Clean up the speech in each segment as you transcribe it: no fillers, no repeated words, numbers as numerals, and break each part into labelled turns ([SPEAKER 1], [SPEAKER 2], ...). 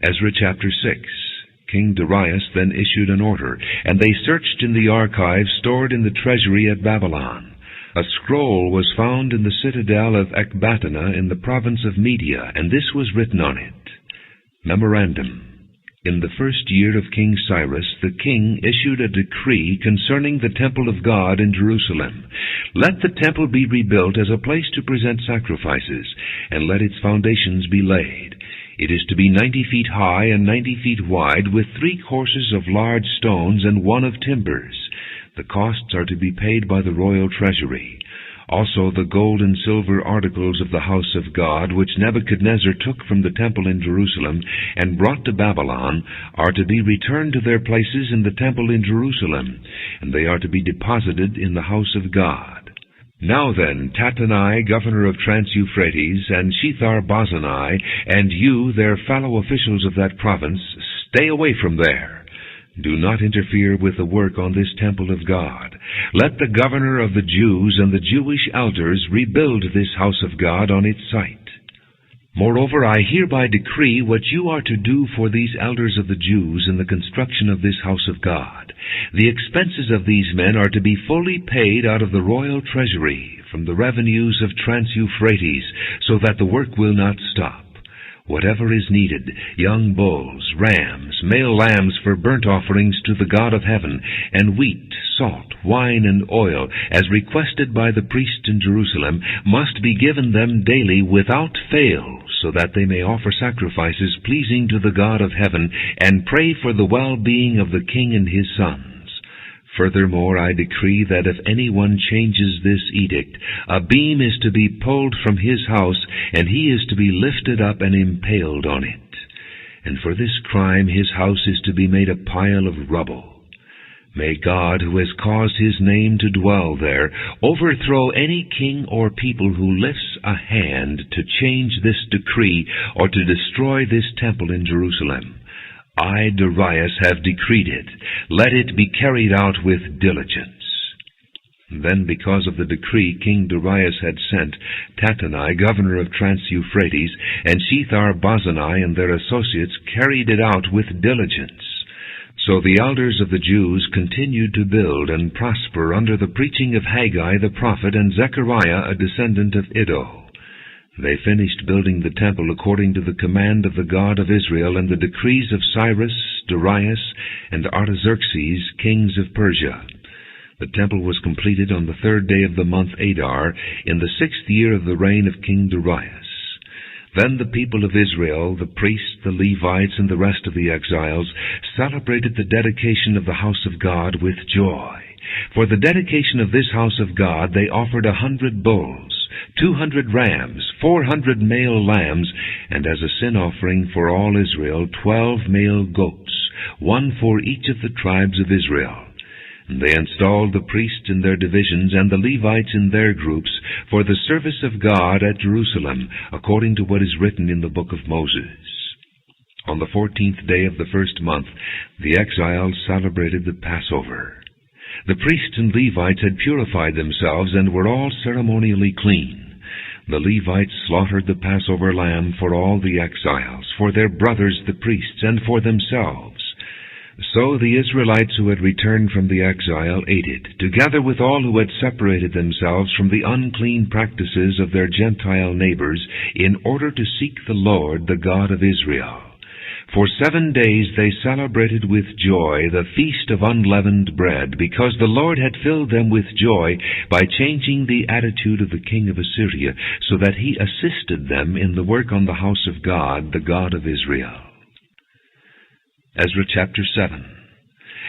[SPEAKER 1] Ezra chapter 6. King Darius then issued an order, and they searched in the archives stored in the treasury at Babylon. A scroll was found in the citadel of Ecbatana in the province of Media, and this was written on it. Memorandum. In the first year of King Cyrus, the king issued a decree concerning the temple of God in Jerusalem. Let the temple be rebuilt as a place to present sacrifices, and let its foundations be laid. It is to be 90 feet high and 90 feet wide, with 3 courses of large stones and 1 of timbers. The costs are to be paid by the royal treasury. Also the gold and silver articles of the house of God, which Nebuchadnezzar took from the temple in Jerusalem and brought to Babylon, are to be returned to their places in the temple in Jerusalem, and they are to be deposited in the house of God. Now then, Tattenai, governor of Trans-Euphrates, and Shethar-Bozenai, and you, their fellow officials of that province, stay away from there. Do not interfere with the work on this temple of God. Let the governor of the Jews and the Jewish elders rebuild this house of God on its site. Moreover, I hereby decree what you are to do for these elders of the Jews in the construction of this house of God. The expenses of these men are to be fully paid out of the royal treasury, from the revenues of Trans-Euphrates, so that the work will not stop. Whatever is needed, young bulls, rams, male lambs for burnt offerings to the God of heaven, and wheat, salt, wine, and oil, as requested by the priests in Jerusalem, must be given them daily without fail, so that they may offer sacrifices pleasing to the God of heaven, and pray for the well-being of the king and his sons. Furthermore, I decree that if anyone changes this edict, a beam is to be pulled from his house, and he is to be lifted up and impaled on it. And for this crime his house is to be made a pile of rubble. May God, who has caused his name to dwell there, overthrow any king or people who lifts a hand to change this decree or to destroy this temple in Jerusalem. I, Darius, have decreed it. Let it be carried out with diligence. Then, because of the decree King Darius had sent, Tattenai, governor of Trans-Euphrates, and Shethar-Bozenai and their associates carried it out with diligence. So the elders of the Jews continued to build and prosper under the preaching of Haggai the prophet and Zechariah, a descendant of Iddo. They finished building the temple according to the command of the God of Israel and the decrees of Cyrus, Darius, and Artaxerxes, kings of Persia. The temple was completed on the 3rd day of the month Adar, in the 6th year of the reign of King Darius. Then the people of Israel, the priests, the Levites, and the rest of the exiles, celebrated the dedication of the house of God with joy. For the dedication of this house of God they offered 100 bulls, 200 rams, 400 male lambs, and as a sin offering for all Israel, 12 male goats, 1 for each of the tribes of Israel. And they installed the priests in their divisions and the Levites in their groups for the service of God at Jerusalem, according to what is written in the book of Moses. On the 14th day of the 1st month, the exiles celebrated the Passover. The priests and Levites had purified themselves and were all ceremonially clean. The Levites slaughtered the Passover lamb for all the exiles, for their brothers the priests, and for themselves. So the Israelites who had returned from the exile ate it, together with all who had separated themselves from the unclean practices of their Gentile neighbors, in order to seek the Lord, the God of Israel. For 7 days they celebrated with joy the feast of unleavened bread, because the Lord had filled them with joy by changing the attitude of the king of Assyria, so that he assisted them in the work on the house of God, the God of Israel. Ezra chapter 7.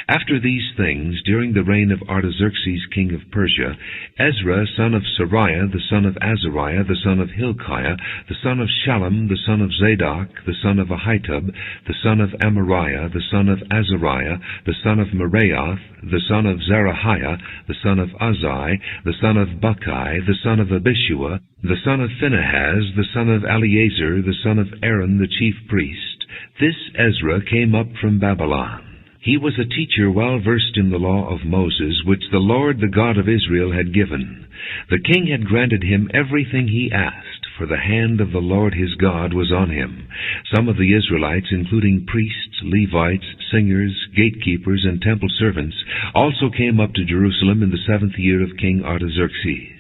[SPEAKER 1] After these things, during the reign of Artaxerxes king of Persia, Ezra son of Sariah, the son of Azariah, the son of Hilkiah, the son of Shallum, the son of Zadok, the son of Ahitub, the son of Amariah, the son of Azariah, the son of Meraioth, the son of Zerahiah, the son of Uzzi, the son of Buckai, the son of Abishua, the son of Phinehas, the son of Eleazar, the son of Aaron the chief priest. This Ezra came up from Babylon. He was a teacher well versed in the law of Moses, which the Lord, the God of Israel, had given. The king had granted him everything he asked, for the hand of the Lord his God was on him. Some of the Israelites, including priests, Levites, singers, gatekeepers, and temple servants, also came up to Jerusalem in the 7th year of King Artaxerxes.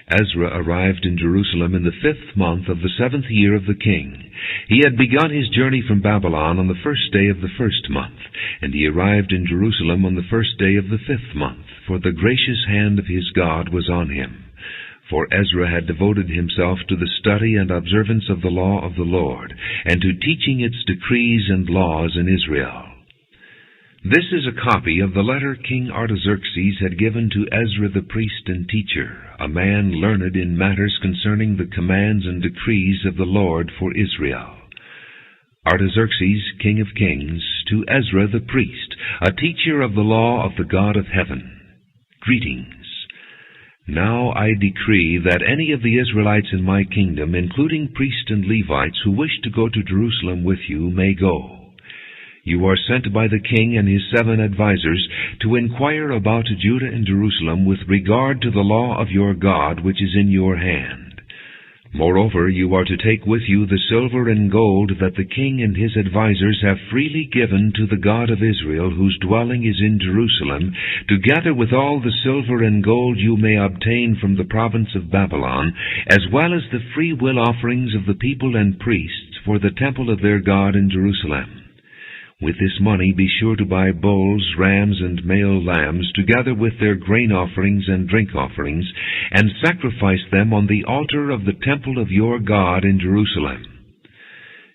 [SPEAKER 1] Ezra arrived in Jerusalem in the 5th month of the 7th year of the king. He had begun his journey from Babylon on the 1st day of the 1st month, and he arrived in Jerusalem on the 1st day of the 5th month, for the gracious hand of his God was on him. For Ezra had devoted himself to the study and observance of the law of the Lord, and to teaching its decrees and laws in Israel. This is a copy of the letter King Artaxerxes had given to Ezra the priest and teacher, a man learned in matters concerning the commands and decrees of the Lord for Israel. Artaxerxes, King of Kings, to Ezra the priest, a teacher of the law of the God of heaven. Greetings. Now I decree that any of the Israelites in my kingdom, including priests and Levites, who wish to go to Jerusalem with you, may go. You are sent by the king and his 7 advisers to inquire about Judah and Jerusalem with regard to the law of your God which is in your hand. Moreover, you are to take with you the silver and gold that the king and his advisers have freely given to the God of Israel, whose dwelling is in Jerusalem, together with all the silver and gold you may obtain from the province of Babylon, as well as the free will offerings of the people and priests for the temple of their God in Jerusalem. With this money be sure to buy bulls, rams, and male lambs, together with their grain offerings and drink offerings, and sacrifice them on the altar of the temple of your God in Jerusalem.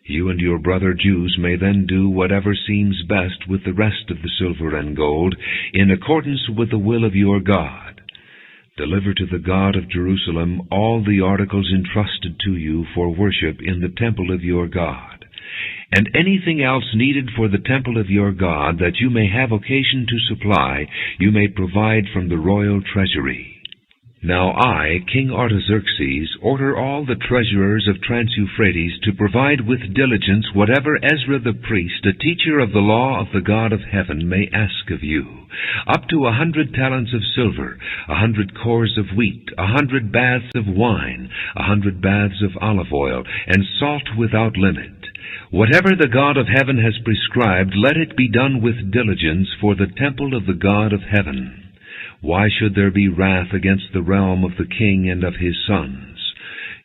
[SPEAKER 1] You and your brother Jews may then do whatever seems best with the rest of the silver and gold, in accordance with the will of your God. Deliver to the God of Jerusalem all the articles entrusted to you for worship in the temple of your God, and anything else needed for the temple of your God that you may have occasion to supply, you may provide from the royal treasury. Now I, King Artaxerxes, order all the treasurers of Trans-Euphrates to provide with diligence whatever Ezra the priest, a teacher of the law of the God of heaven, may ask of you, up to 100 talents of silver, 100 cores of wheat, 100 baths of wine, 100 baths of olive oil, and salt without limit. Whatever the God of heaven has prescribed, let it be done with diligence for the temple of the God of heaven. Why should there be wrath against the realm of the king and of his sons?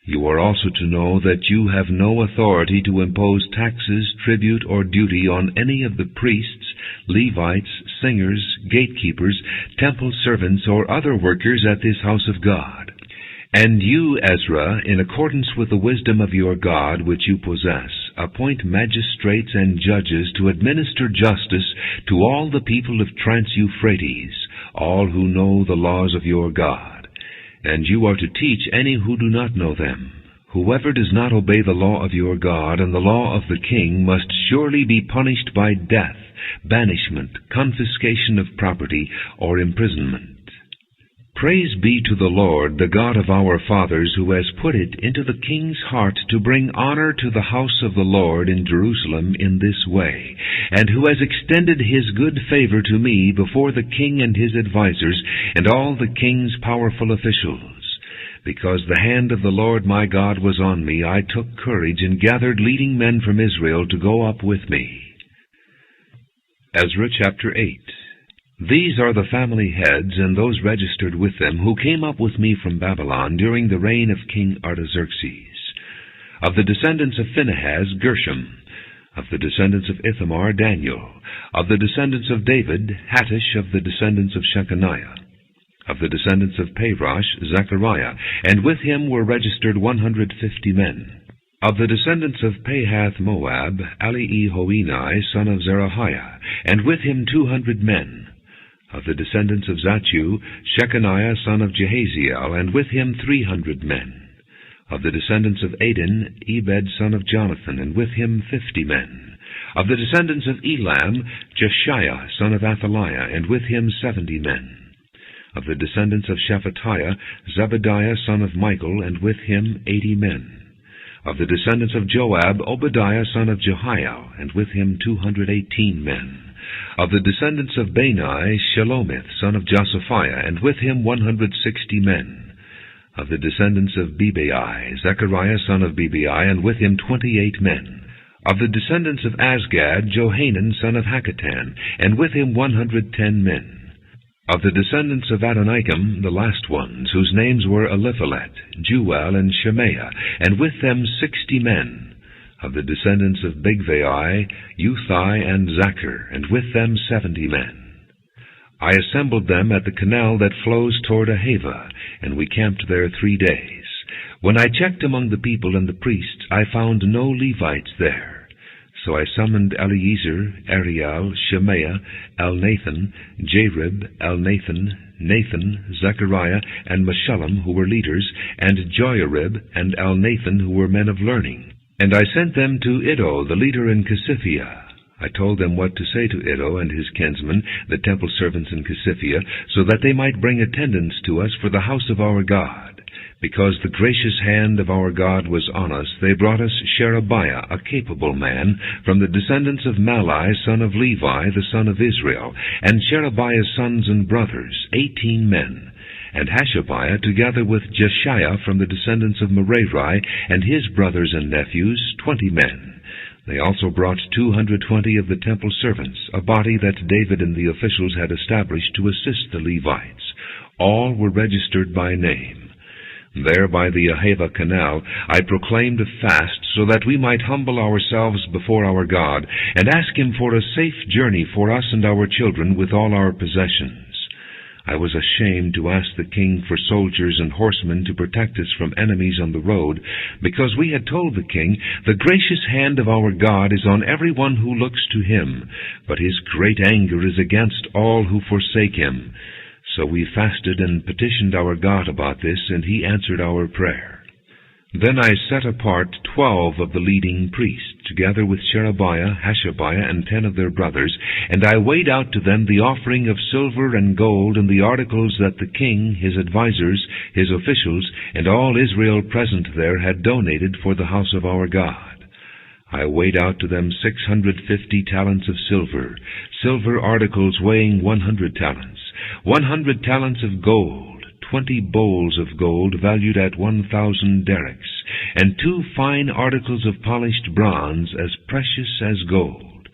[SPEAKER 1] You are also to know that you have no authority to impose taxes, tribute, or duty on any of the priests, Levites, singers, gatekeepers, temple servants, or other workers at this house of God. And you, Ezra, in accordance with the wisdom of your God which you possess, appoint magistrates and judges to administer justice to all the people of Trans-Euphrates, all who know the laws of your God. And you are to teach any who do not know them. Whoever does not obey the law of your God and the law of the king must surely be punished by death, banishment, confiscation of property, or imprisonment. Praise be to the Lord, the God of our fathers, who has put it into the king's heart to bring honor to the house of the Lord in Jerusalem in this way, and who has extended his good favor to me before the king and his advisers and all the king's powerful officials. Because the hand of the Lord my God was on me, I took courage and gathered leading men from Israel to go up with me. Ezra chapter 8. These are the family heads and those registered with them who came up with me from Babylon during the reign of King Artaxerxes. Of the descendants of Phinehas, Gershom. Of the descendants of Ithamar, Daniel. Of the descendants of David, Hattush. Of the descendants of Shechaniah. Of the descendants of Parosh, Zechariah, and with him were registered 150 men. Of the descendants of Pahath-Moab, Eliehoenai, son of Zerahiah, and with him 200 men. Of the descendants of Zachu, Shechaniah son of Jehaziel, and with him 300 men. Of the descendants of Adin, Ebed son of Jonathan, and with him 50 men. Of the descendants of Elam, Jeshiah son of Athaliah, and with him 70 men. Of the descendants of Shephatiah, Zebadiah son of Michael, and with him 80 men. Of the descendants of Joab, Obadiah son of Jehiel, and with him 218 men. Of the descendants of Bani, Shelomith son of Josaphiah, and with him 160 men. Of the descendants of Bebai, Zechariah son of Bebai, and with him 28 men. Of the descendants of Azgad, Johanan son of Hakatan, and with him 110 men. Of the descendants of Adonikam, the last ones, whose names were Eliphalet, Jeuel, and Shemaiah, and with them 60 men. Of the descendants of Bigvai, Uthai, and Zachar, and with them 70 men. I assembled them at the canal that flows toward Ahava, and we camped there 3 days. When I checked among the people and the priests, I found no Levites there. So I summoned Eleazar, Ariel, Shemaiah, Elnathan, Jarib, Elnathan, Nathan, Zechariah, and Meshullam, who were leaders, and Joiarib and Elnathan, who were men of learning. And I sent them to Iddo, the leader in Casiphia. I told them what to say to Iddo and his kinsmen, the temple servants in Casiphia, so that they might bring attendance to us for the house of our God. Because the gracious hand of our God was on us, they brought us Sherebiah, a capable man, from the descendants of Malai, son of Levi, the son of Israel, and Sherebiah's sons and brothers, 18 men, and Hashabiah, together with Jeshiah from the descendants of Merari, and his brothers and nephews, 20 men. They also brought 220 of the temple servants, a body that David and the officials had established to assist the Levites. All were registered by name. There by the Ahava canal I proclaimed a fast, so that we might humble ourselves before our God, and ask him for a safe journey for us and our children with all our possessions. I was ashamed to ask the king for soldiers and horsemen to protect us from enemies on the road, because we had told the king, "The gracious hand of our God is on everyone who looks to him, but his great anger is against all who forsake him." So we fasted and petitioned our God about this, and he answered our prayer. Then I set apart 12 of the leading priests, together with Sherebiah, Hashabiah, and 10 of their brothers, and I weighed out to them the offering of silver and gold and the articles that the king, his advisers, his officials, and all Israel present there had donated for the house of our God. I weighed out to them 650 talents of silver, silver articles weighing 100 talents, 100 talents of gold, 20 bowls of gold valued at 1,000 derricks, and 2 fine articles of polished bronze as precious as gold.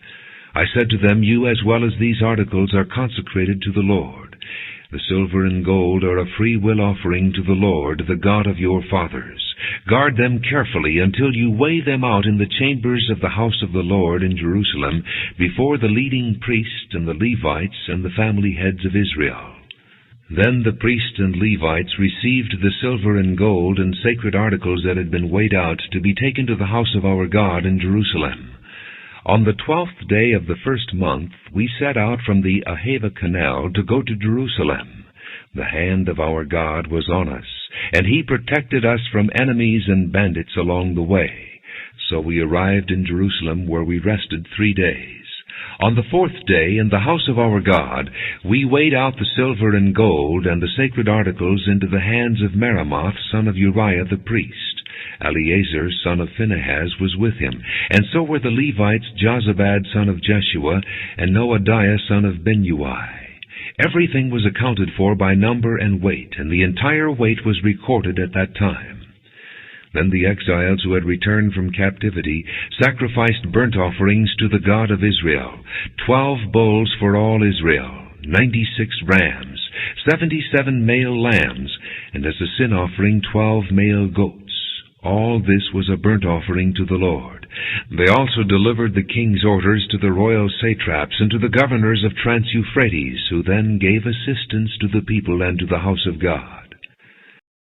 [SPEAKER 1] I said to them, "You as well as these articles are consecrated to the Lord. The silver and gold are a free will offering to the Lord, the God of your fathers. Guard them carefully until you weigh them out in the chambers of the house of the Lord in Jerusalem, before the leading priest and the Levites and the family heads of Israel." Then the priests and Levites received the silver and gold and sacred articles that had been weighed out to be taken to the house of our God in Jerusalem. On the 12th day of the first month, we set out from the Ahava canal to go to Jerusalem. The hand of our God was on us, and he protected us from enemies and bandits along the way. So we arrived in Jerusalem, where we rested 3 days. On the 4th day, in the house of our God, we weighed out the silver and gold and the sacred articles into the hands of Meremoth, son of Uriah the priest. Eleazar, son of Phinehas, was with him, and so were the Levites Jozabad, son of Jeshua, and Noadiah, son of Binnui. Everything was accounted for by number and weight, and the entire weight was recorded at that time. Then the exiles who had returned from captivity sacrificed burnt offerings to the God of Israel, 12 bulls for all Israel, 96 rams, 77 male lambs, and as a sin offering 12 male goats. All this was a burnt offering to the Lord. They also delivered the king's orders to the royal satraps and to the governors of Trans-Euphrates, who then gave assistance to the people and to the house of God.